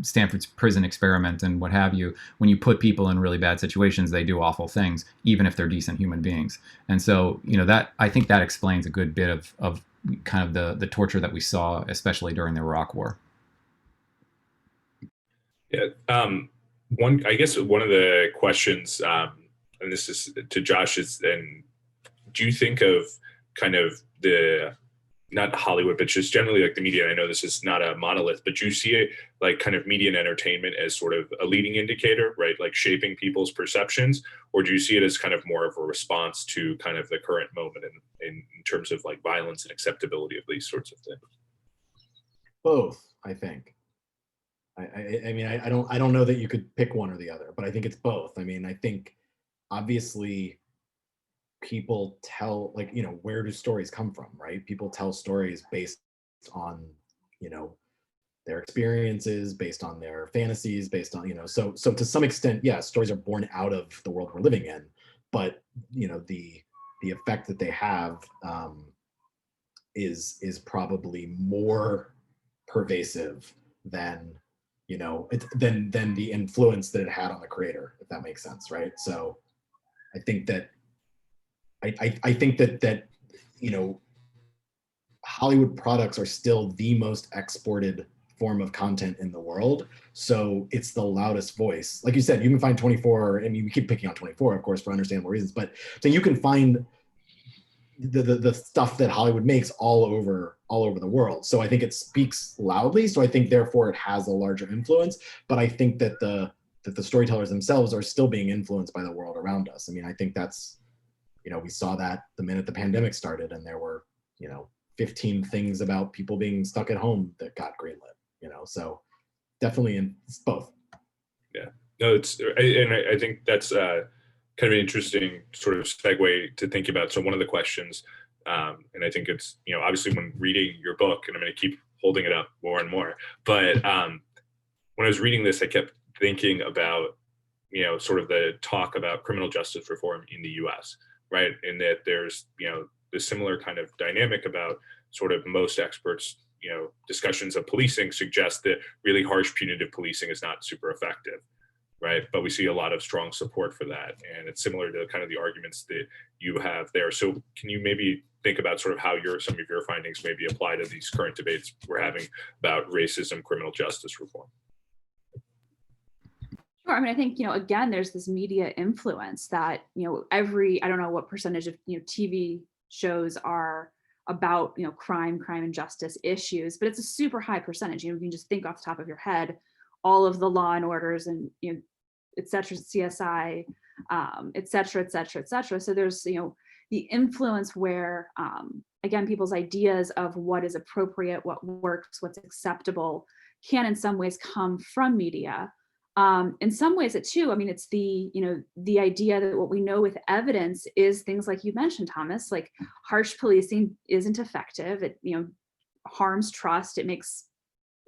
[SPEAKER 3] Stanford's prison experiment and what have you, when you put people in really bad situations, they do awful things, even if they're decent human beings. And so that, I think that explains a good bit of kind of the torture that we saw, especially during the Iraq War.
[SPEAKER 1] Yeah. I guess one of the questions, and this is to Josh, is then, do you think of kind of not Hollywood, but just generally like the media? I know this is not a monolith, but do you see it like kind of media and entertainment as sort of a leading indicator, right? Like shaping people's perceptions, or do you see it as kind of more of a response to kind of the current moment in terms of like violence and acceptability of these sorts of things?
[SPEAKER 4] Both, I think. I mean, I don't know that you could pick one or the other, but I think it's both. I mean, I think obviously people tell, like, where do stories come from, right? People tell stories based on, their experiences, based on their fantasies, based on, so to some extent, yeah, stories are born out of the world we're living in, but, the effect that they have is probably more pervasive than, than the influence that it had on the creator, if that makes sense, right? So I think that I think that Hollywood products are still the most exported form of content in the world. So it's the loudest voice. Like you said, you can find 24, and you keep picking on 24, of course, for understandable reasons, but so you can find the stuff that Hollywood makes all over the world. So I think it speaks loudly. So I think therefore it has a larger influence. But I think that the storytellers themselves are still being influenced by the world around us. I mean, I think that's, we saw that the minute the pandemic started, and there were, 15 things about people being stuck at home that got greenlit, so definitely it's both. Yeah,
[SPEAKER 1] no, I think that's kind of an interesting sort of segue to think about. So one of the questions, and I think it's, obviously when reading your book, and I'm going to keep holding it up more and more, but when I was reading this, I kept thinking about, sort of the talk about criminal justice reform in the US, right? And that there's, the similar kind of dynamic about sort of most experts, discussions of policing suggest that really harsh punitive policing is not super effective, right? But we see a lot of strong support for that. And it's similar to kind of the arguments that you have there. So can you maybe think about sort of how some of your findings maybe apply to these current debates we're having about racism, criminal justice reform?
[SPEAKER 2] Sure. I mean, I think, again, there's this media influence that, I don't know what percentage of, TV shows are about, crime and justice issues, but it's a super high percentage. You can just think off the top of your head, all of the Law and Orders and, et cetera, CSI, et cetera, et cetera, et cetera. So there's, the influence where, again, people's ideas of what is appropriate, what works, what's acceptable can in some ways come from media. In some ways it too, I mean, it's the idea that what we know with evidence is things like you mentioned, Thomas, like harsh policing isn't effective. It, harms trust. It makes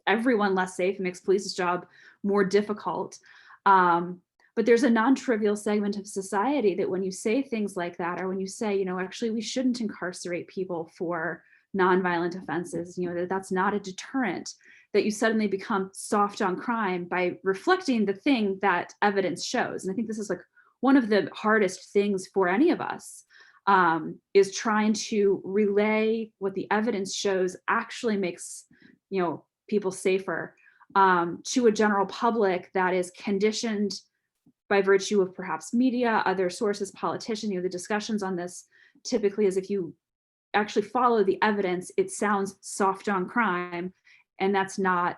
[SPEAKER 2] everyone less safe. It makes police's job more difficult. But there's a non-trivial segment of society that when you say things like that, or when you say, actually we shouldn't incarcerate people for nonviolent offenses, that's not a deterrent, that you suddenly become soft on crime by reflecting the thing that evidence shows. And I think this is like one of the hardest things for any of us, is trying to relay what the evidence shows actually makes, people safer, to a general public that is conditioned by virtue of perhaps media, other sources, politicians. The discussions on this typically is, if you actually follow the evidence, it sounds soft on crime. And that's not,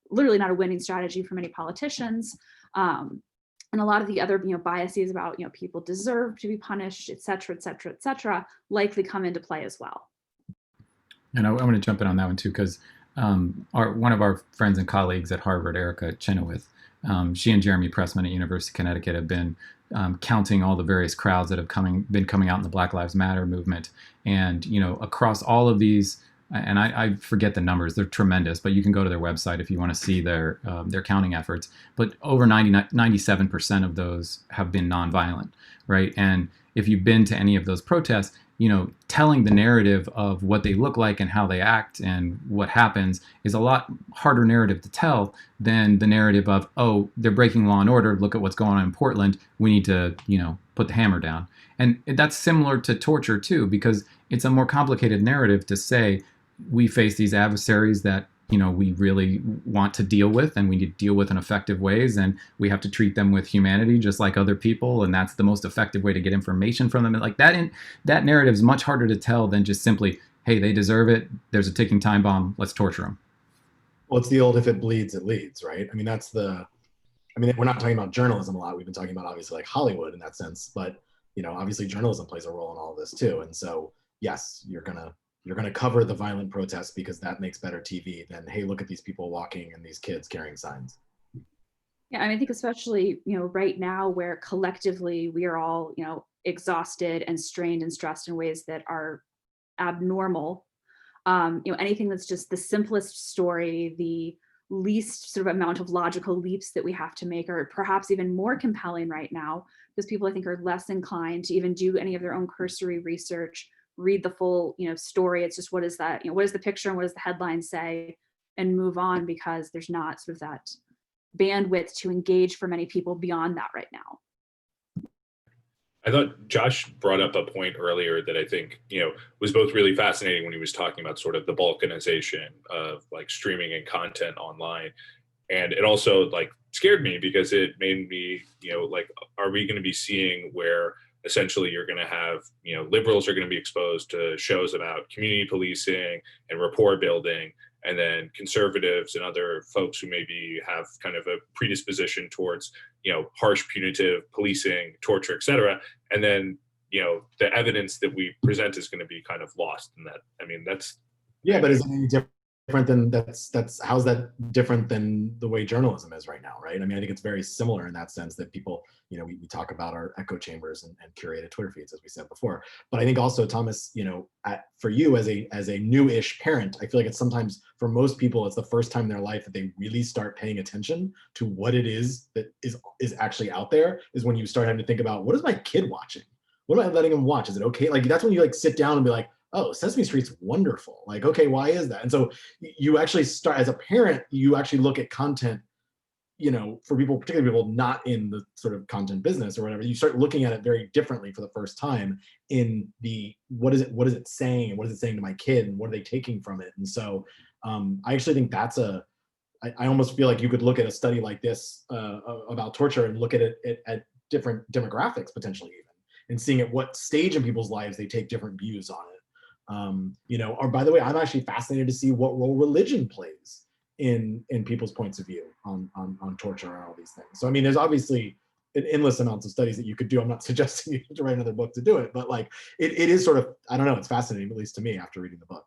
[SPEAKER 2] literally not a winning strategy for many politicians. And a lot of the other, biases about, people deserve to be punished, et cetera, et cetera, et cetera, likely come into play as well.
[SPEAKER 3] And I want to jump in on that one too, because one of our friends and colleagues at Harvard, Erica Chenoweth, she and Jeremy Pressman at University of Connecticut have been counting all the various crowds that have been coming out in the Black Lives Matter movement. And, across all of these, and I forget the numbers, they're tremendous, but you can go to their website if you want to see their counting efforts. But over 97% of those have been nonviolent, right? And if you've been to any of those protests, telling the narrative of what they look like and how they act and what happens is a lot harder narrative to tell than the narrative of, oh, they're breaking law and order. Look at what's going on in Portland. We need to, put the hammer down. And that's similar to torture too, because it's a more complicated narrative to say we face these adversaries that we really want to deal with, and we need to deal with in effective ways, and we have to treat them with humanity just like other people, and that's the most effective way to get information from them. And like that narrative is much harder to tell than just simply, hey, they deserve it, there's a ticking time bomb, let's torture them.
[SPEAKER 4] Well, it's the old if it bleeds, it leads, right? I mean, we're not talking about journalism a lot. We've been talking about obviously like Hollywood in that sense, but obviously journalism plays a role in all of this too. And so yes, you're gonna cover the violent protests because that makes better TV than, hey, look at these people walking and these kids carrying signs.
[SPEAKER 2] Yeah, I think especially, right now where collectively we are all, exhausted and strained and stressed in ways that are abnormal. Anything that's just the simplest story, the least sort of amount of logical leaps that we have to make are perhaps even more compelling right now, because people I think are less inclined to even do any of their own cursory research, read the full story. It's just, what is that, what is the picture and what does the headline say, and move on, because there's not sort of that bandwidth to engage for many people beyond that right now.
[SPEAKER 1] I thought Josh brought up a point earlier that I think, was both really fascinating when he was talking about sort of the balkanization of like streaming and content online. And it also like scared me because it made me, like, are we going to be seeing where essentially you're going to have, liberals are going to be exposed to shows about community policing and rapport building, and then conservatives and other folks who maybe have kind of a predisposition towards, harsh punitive policing, torture, et cetera. And then, the evidence that we present is going to be kind of lost in that. I mean, that's.
[SPEAKER 4] Yeah, but is it any different than how's that different than the way journalism is right now, right? I mean, I think it's very similar in that sense that people, we talk about our echo chambers and curated Twitter feeds, as we said before. But I think also, Thomas, for you as a new-ish parent, I feel like it's sometimes for most people, it's the first time in their life that they really start paying attention to what it is that is actually out there, is when you start having to think about, what is my kid watching? What am I letting him watch? Is it okay? Like, that's when you like sit down and be like, oh, Sesame Street's wonderful. Like, okay, why is that? And so you actually start, as a parent, you actually look at content, for people, particularly people not in the sort of content business or whatever, you start looking at it very differently for the first time in the, what is it saying? And what is it saying to my kid? And what are they taking from it? And so I actually think that's I almost feel like you could look at a study like this about torture and look at it at different demographics potentially even, and seeing at what stage in people's lives they take different views on it. Or by the way, I'm actually fascinated to see what role religion plays in people's points of view on torture and all these things. So I mean, there's obviously an endless amounts of studies that you could do. I'm not suggesting you to write another book to do it, but like it is sort of, I don't know, it's fascinating, at least to me after reading the book.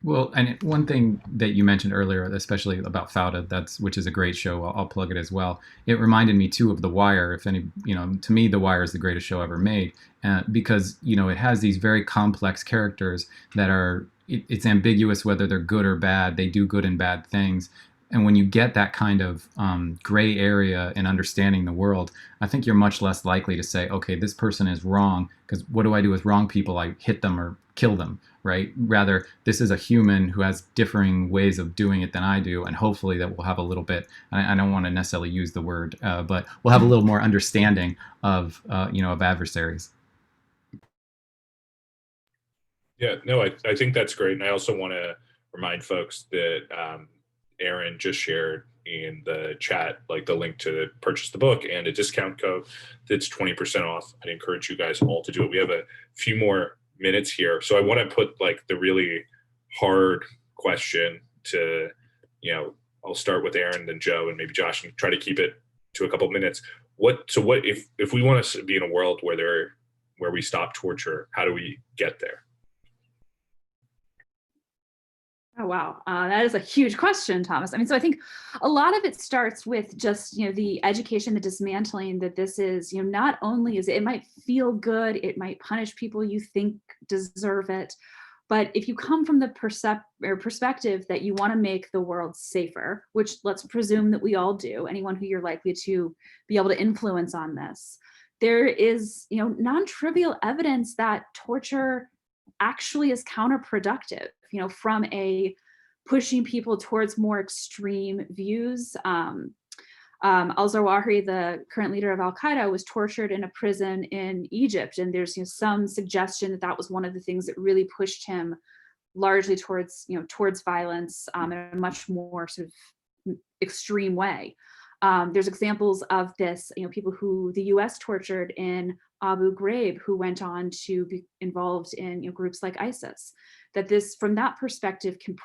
[SPEAKER 3] Well, and one thing that you mentioned earlier, especially about Fauda, which is a great show. I'll plug it as well. It reminded me too of The Wire. If any, to me, The Wire is the greatest show ever made, because it has these very complex characters that are. It's ambiguous whether they're good or bad. They do good and bad things. And when you get that kind of gray area in understanding the world, I think you're much less likely to say, okay, this person is wrong, because what do I do with wrong people? I hit them or kill them, right? Rather, this is a human who has differing ways of doing it than I do, and hopefully that we'll have a little bit, I don't want to necessarily use the word, but we'll have a little more understanding of adversaries.
[SPEAKER 1] Yeah, no, I think that's great. And I also want to remind folks that Erin just shared in the chat, like the link to purchase the book and a discount code that's 20% off. I'd encourage you guys all to do it. We have a few more minutes here. So I want to put like the really hard question to, I'll start with Erin, then Joe, and maybe Josh, and try to keep it to a couple minutes. What if we want to be in a world where we stop torture, how do we get there?
[SPEAKER 2] Oh, wow. That is a huge question, Thomas. I mean, so I think a lot of it starts with just, the education, the dismantling that this is, not only is it might feel good, it might punish people you think deserve it. But if you come from the perspective that you want to make the world safer, which let's presume that we all do, anyone who you're likely to be able to influence on this, there is, non-trivial evidence that torture actually is counterproductive, from a pushing people towards more extreme views. Al-Zawahiri, the current leader of Al-Qaeda, was tortured in a prison in Egypt. And there's some suggestion that that was one of the things that really pushed him largely towards violence in a much more sort of extreme way. There's examples of this, people who the US tortured in Abu Ghraib, who went on to be involved in groups like ISIS. That this, from that perspective, can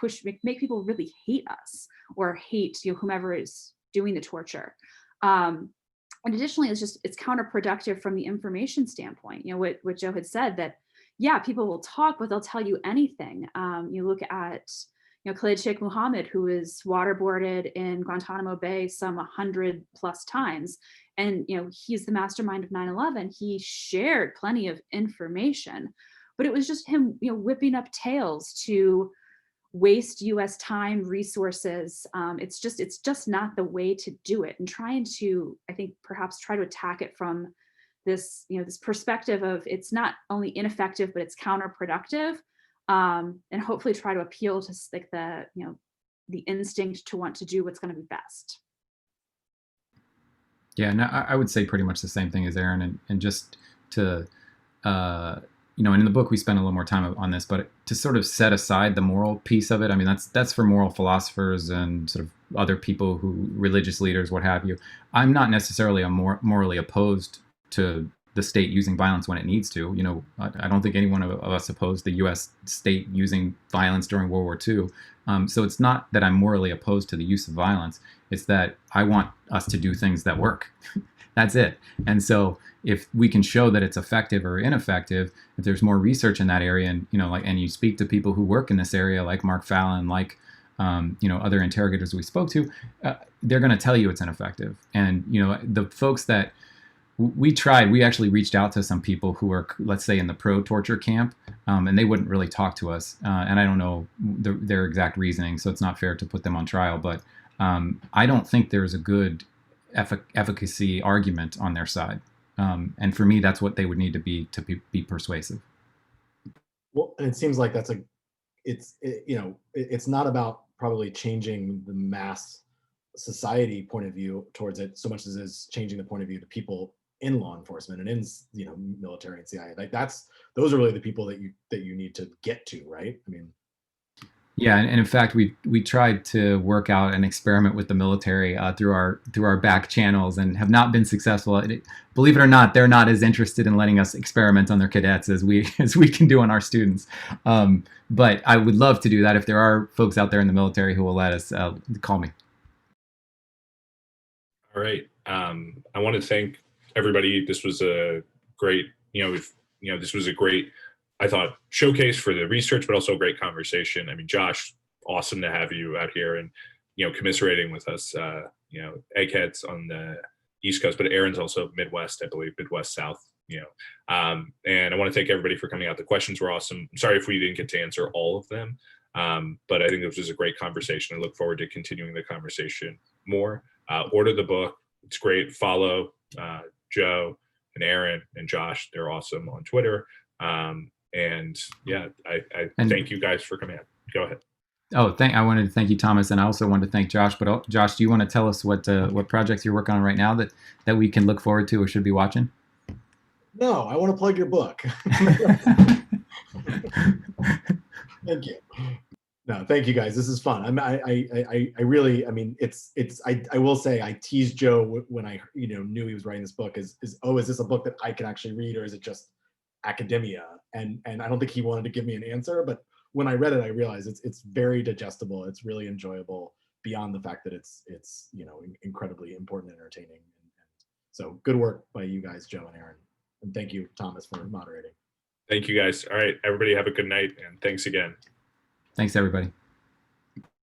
[SPEAKER 2] make people really hate us or hate whomever is doing the torture. And additionally, it's counterproductive from the information standpoint. What Joe had said, that yeah, people will talk, but they'll tell you anything. You look at Khalid Sheikh Mohammed, who is waterboarded in Guantanamo Bay some 100+ times. And, he's the mastermind of 9/11. He shared plenty of information, but it was just him, whipping up tales to waste US time, resources. It's just not the way to do it. And trying to, I think, perhaps try to attack it from this, this perspective of it's not only ineffective, but it's counterproductive. And hopefully try to appeal to like the instinct to want to do what's going to be best.
[SPEAKER 3] Yeah, and I would say pretty much the same thing as Erin, and just to, and in the book we spend a little more time on this, but to sort of set aside the moral piece of it. I mean, that's for moral philosophers and sort of other people religious leaders, what have you. I'm not necessarily morally opposed to the state using violence when it needs to. I don't think any one of us opposed the U.S. state using violence during World War II. So it's not that I'm morally opposed to the use of violence. It's that I want us to do things that work. That's it. And so if we can show that it's effective or ineffective, if there's more research in that area, and and you speak to people who work in this area, like Mark Fallon, like other interrogators we spoke to, they're going to tell you it's ineffective. And the folks that we actually reached out to some people who are, let's say, in the pro-torture camp, and they wouldn't really talk to us. And I don't know their exact reasoning, so it's not fair to put them on trial. But I don't think there's a good efficacy argument on their side. And for me, that's what they would need to be persuasive.
[SPEAKER 4] Well, and it seems like it's not about probably changing the mass society point of view towards it so much as is changing the point of view to people in law enforcement and in military and CIA. Like those are really the people that you need to get to, right? I mean,
[SPEAKER 3] yeah, and in fact, we tried to work out an experiment with the military through our back channels and have not been successful. Believe it or not, they're not as interested in letting us experiment on their cadets as we can do on our students. But I would love to do that. If there are folks out there in the military who will let us, call me.
[SPEAKER 1] All right. I want to thank everybody. This was a great, this was a great, I thought, showcase for the research, but also a great conversation. I mean, Josh, awesome to have you out here and, commiserating with us, eggheads on the East Coast, but Erin's also Midwest, I believe, Midwest South, and I want to thank everybody for coming out. The questions were awesome. I'm sorry if we didn't get to answer all of them, but I think this was a great conversation. I look forward to continuing the conversation more. Order the book. It's great. Follow Joe and Erin and Josh. They're awesome on Twitter. And yeah, I thank you guys for coming out. Go ahead.
[SPEAKER 3] Oh, I wanted to thank you, Thomas, and I also wanted to thank Josh. But Josh, do you want to tell us what projects you're working on right now that we can look forward to or should be watching?
[SPEAKER 4] No, I want to plug your book. Thank you. No, thank you guys. This is fun. I really, I mean, I will say I teased Joe when I knew he was writing this book is this a book that I can actually read, or is it just academia? And I don't think he wanted to give me an answer, but when I read it, I realized it's very digestible. It's really enjoyable beyond the fact that it's incredibly important and entertaining. And so good work by you guys, Joe and Erin. And thank you, Thomas, for moderating.
[SPEAKER 1] Thank you guys. All right, everybody have a good night, and thanks again.
[SPEAKER 3] Thanks, everybody.